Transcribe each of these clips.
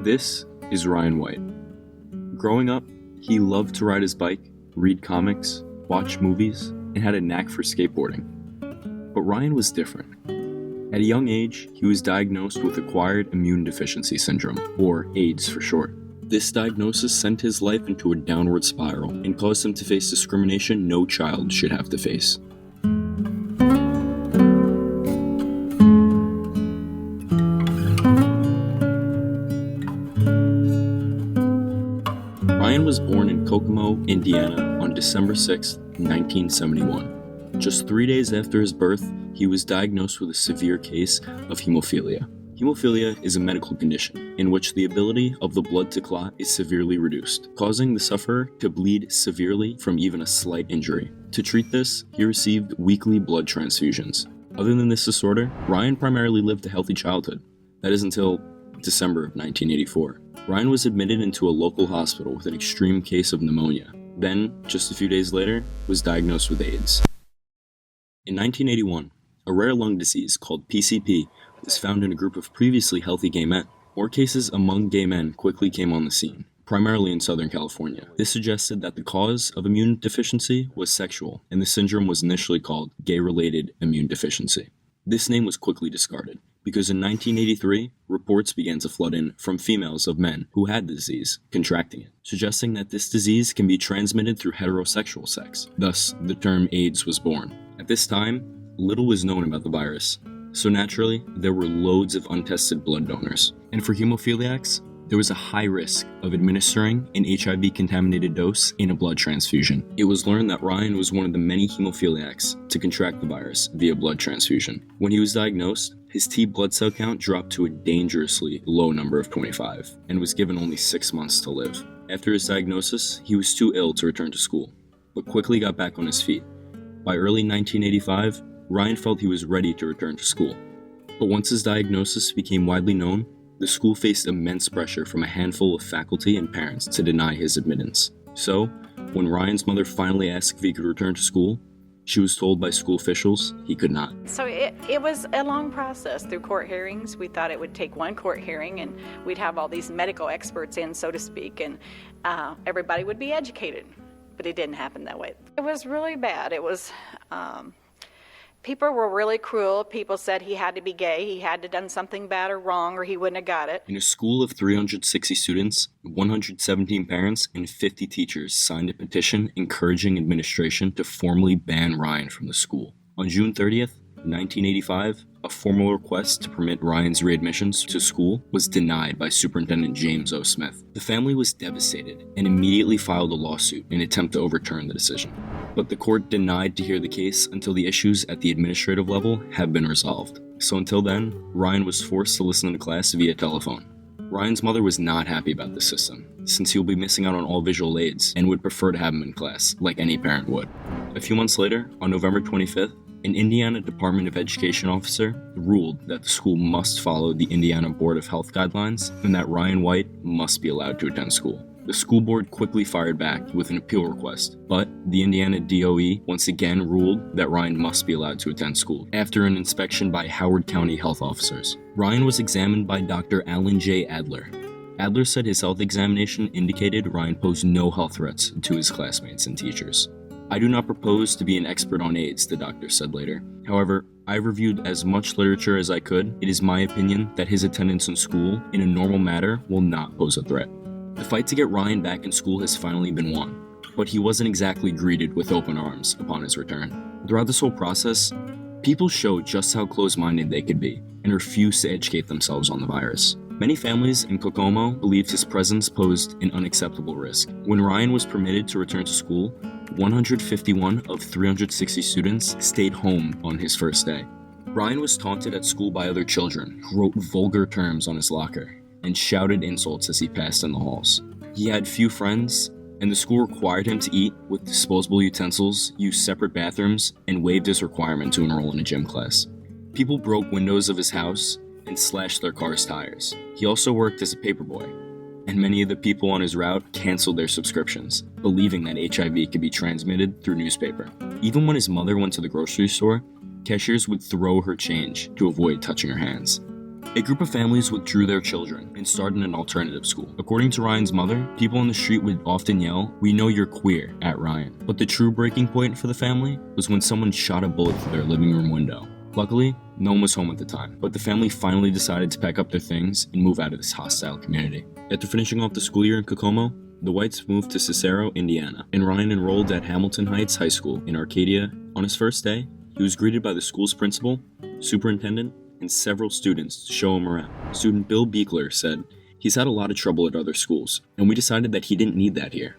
This is Ryan White. Growing up, he loved to ride his bike, read comics, watch movies, and had a knack for skateboarding. But Ryan was different. At a young age, he was diagnosed with acquired immune deficiency syndrome, or AIDS for short. This diagnosis sent his life into a downward spiral and caused him to face discrimination no child should have to face. Ryan was born in Kokomo, Indiana on December 6, 1971. Just 3 days after his birth, he was diagnosed with a severe case of hemophilia. Hemophilia is a medical condition in which the ability of the blood to clot is severely reduced, causing the sufferer to bleed severely from even a slight injury. To treat this, he received weekly blood transfusions. Other than this disorder, Ryan primarily lived a healthy childhood. That is until December of 1984. Ryan was admitted into a local hospital with an extreme case of pneumonia. Then, just a few days later, was diagnosed with AIDS. In 1981, a rare lung disease called PCP was found in a group of previously healthy gay men. More cases among gay men quickly came on the scene, primarily in Southern California. This suggested that the cause of immune deficiency was sexual, and the syndrome was initially called gay-related immune deficiency. This name was quickly discarded, because in 1983, reports began to flood in from females of men who had the disease, contracting it, suggesting that this disease can be transmitted through heterosexual sex. Thus, the term AIDS was born. At this time, little was known about the virus, so naturally, there were loads of untested blood donors. And for hemophiliacs, there was a high risk of administering an HIV-contaminated dose in a blood transfusion. It was learned that Ryan was one of the many hemophiliacs to contract the virus via blood transfusion. When he was diagnosed, his T blood cell count dropped to a dangerously low number of 25, and was given only 6 months to live. After his diagnosis, he was too ill to return to school, but quickly got back on his feet. By early 1985, Ryan felt he was ready to return to school. But once his diagnosis became widely known, the school faced immense pressure from a handful of faculty and parents to deny his admittance. So, when Ryan's mother finally asked if he could return to school, she was told by school officials he could not. So it was a long process through court hearings. We thought it would take one court hearing and we'd have all these medical experts in, so to speak, and everybody would be educated. But it didn't happen that way. It was really bad. It was, people were really cruel. People said he had to be gay, he had to have done something bad or wrong, or he wouldn't have got it. In a school of 360 students, 117 parents, and 50 teachers signed a petition encouraging administration to formally ban Ryan from the school. On June 30th, 1985, a formal request to permit Ryan's readmissions to school was denied by Superintendent James O. Smith. The family was devastated and immediately filed a lawsuit in an attempt to overturn the decision. But the court denied to hear the case until the issues at the administrative level have been resolved. So until then, Ryan was forced to listen to class via telephone. Ryan's mother was not happy about this system, since he will be missing out on all visual aids and would prefer to have him in class, like any parent would. A few months later, on November 25th, an Indiana Department of Education officer ruled that the school must follow the Indiana Board of Health guidelines and that Ryan White must be allowed to attend school. The school board quickly fired back with an appeal request, but the Indiana DOE once again ruled that Ryan must be allowed to attend school after an inspection by Howard County health officers. Ryan was examined by Dr. Alan J. Adler. Adler said his health examination indicated Ryan posed no health threats to his classmates and teachers. "I do not propose to be an expert on AIDS," the doctor said later. "However, I've reviewed as much literature as I could. It is my opinion that his attendance in school in a normal manner will not pose a threat." The fight to get Ryan back in school has finally been won, but he wasn't exactly greeted with open arms upon his return. Throughout this whole process, people showed just how close-minded they could be and refused to educate themselves on the virus. Many families in Kokomo believed his presence posed an unacceptable risk. When Ryan was permitted to return to school, 151 of 360 students stayed home on his first day. Ryan was taunted at school by other children who wrote vulgar terms on his locker and shouted insults as he passed in the halls. He had few friends, and the school required him to eat with disposable utensils, use separate bathrooms, and waived his requirement to enroll in a gym class. People broke windows of his house and slashed their car's tires. He also worked as a paperboy, and many of the people on his route canceled their subscriptions, believing that HIV could be transmitted through newspaper. Even when his mother went to the grocery store, cashiers would throw her change to avoid touching her hands. A group of families withdrew their children and started an alternative school. According to Ryan's mother, people on the street would often yell, "We know you're queer," at Ryan. But the true breaking point for the family was when someone shot a bullet through their living room window. Luckily, no one was home at the time, but the family finally decided to pack up their things and move out of this hostile community. After finishing off the school year in Kokomo, the Whites moved to Cicero, Indiana, and Ryan enrolled at Hamilton Heights High School in Arcadia. On his first day, he was greeted by the school's principal, superintendent, and several students to show him around. Student Bill Beekler said, "He's had a lot of trouble at other schools, and we decided that he didn't need that here."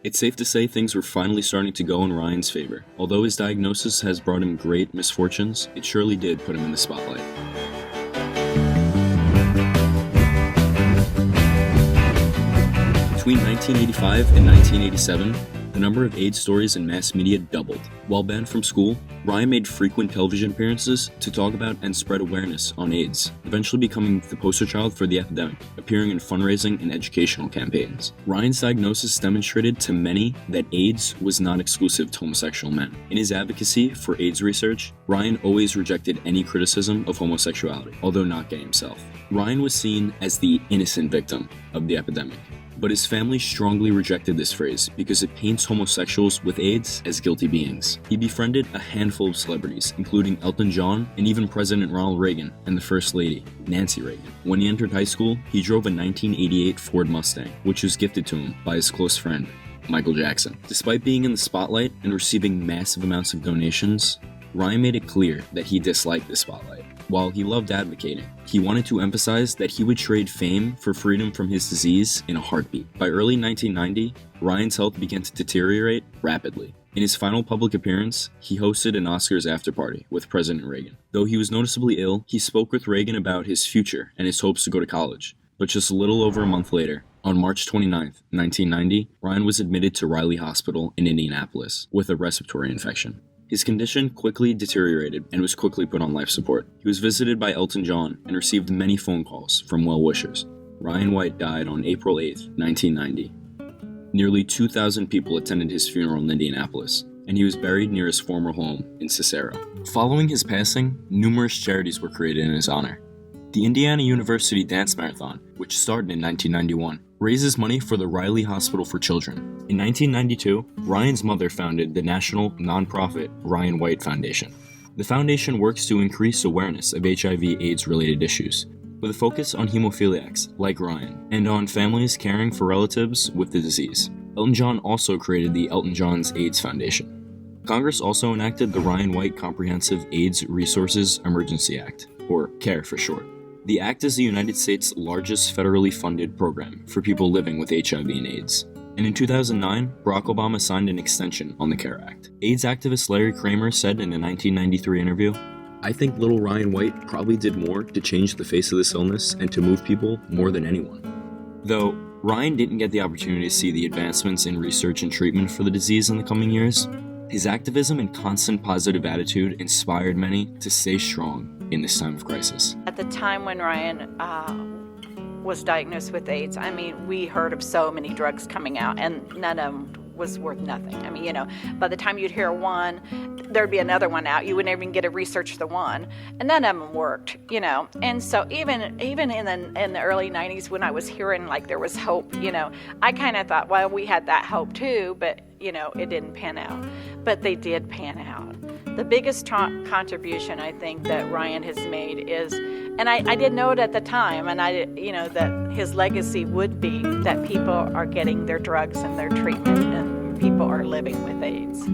It's safe to say things were finally starting to go in Ryan's favor. Although his diagnosis has brought him great misfortunes, it surely did put him in the spotlight. Between 1985 and 1987, the number of AIDS stories in mass media doubled. While banned from school, Ryan made frequent television appearances to talk about and spread awareness on AIDS, eventually becoming the poster child for the epidemic, appearing in fundraising and educational campaigns. Ryan's diagnosis demonstrated to many that AIDS was not exclusive to homosexual men. In his advocacy for AIDS research, Ryan always rejected any criticism of homosexuality, although not gay himself. Ryan was seen as the innocent victim of the epidemic. But his family strongly rejected this phrase because it paints homosexuals with AIDS as guilty beings. He befriended a handful of celebrities, including Elton John and even President Ronald Reagan and the First Lady, Nancy Reagan. When he entered high school, he drove a 1988 Ford Mustang, which was gifted to him by his close friend, Michael Jackson. Despite being in the spotlight and receiving massive amounts of donations, Ryan made it clear that he disliked the spotlight. While he loved advocating, he wanted to emphasize that he would trade fame for freedom from his disease in a heartbeat. By early 1990, Ryan's health began to deteriorate rapidly. In his final public appearance, he hosted an Oscars after-party with President Reagan. Though he was noticeably ill, he spoke with Reagan about his future and his hopes to go to college. But just a little over a month later, on March 29, 1990, Ryan was admitted to Riley Hospital in Indianapolis with a respiratory infection. His condition quickly deteriorated and was quickly put on life support. He was visited by Elton John and received many phone calls from well-wishers. Ryan White died on April 8, 1990. Nearly 2,000 people attended his funeral in Indianapolis, and he was buried near his former home in Cicero. Following his passing, numerous charities were created in his honor. The Indiana University Dance Marathon, which started in 1991, raises money for the Riley Hospital for Children. In 1992, Ryan's mother founded the national nonprofit Ryan White Foundation. The foundation works to increase awareness of HIV/AIDS-related issues, with a focus on hemophiliacs like Ryan, and on families caring for relatives with the disease. Elton John also created the Elton John's AIDS Foundation. Congress also enacted the Ryan White Comprehensive AIDS Resources Emergency Act, or CARE for short. The act is the United States' largest federally funded program for people living with HIV and AIDS. And in 2009, Barack Obama signed an extension on the CARE Act. AIDS activist Larry Kramer said in a 1993 interview, "I think little Ryan White probably did more to change the face of this illness and to move people more than anyone." Though Ryan didn't get the opportunity to see the advancements in research and treatment for the disease in the coming years, his activism and constant positive attitude inspired many to stay strong in this time of crisis. At the time when Ryan was diagnosed with AIDS, I mean, we heard of so many drugs coming out, and none of them was worth nothing. I mean, by the time you'd hear one, there'd be another one out. You wouldn't even get to research the one, and none of them worked, And so even in the early 90s, when I was hearing like there was hope, I kind of thought, well, we had that hope too, but it didn't pan out. But they did pan out. The biggest contribution I think that Ryan has made is, and I didn't know it at the time, and that his legacy would be that people are getting their drugs and their treatment, and people are living with AIDS.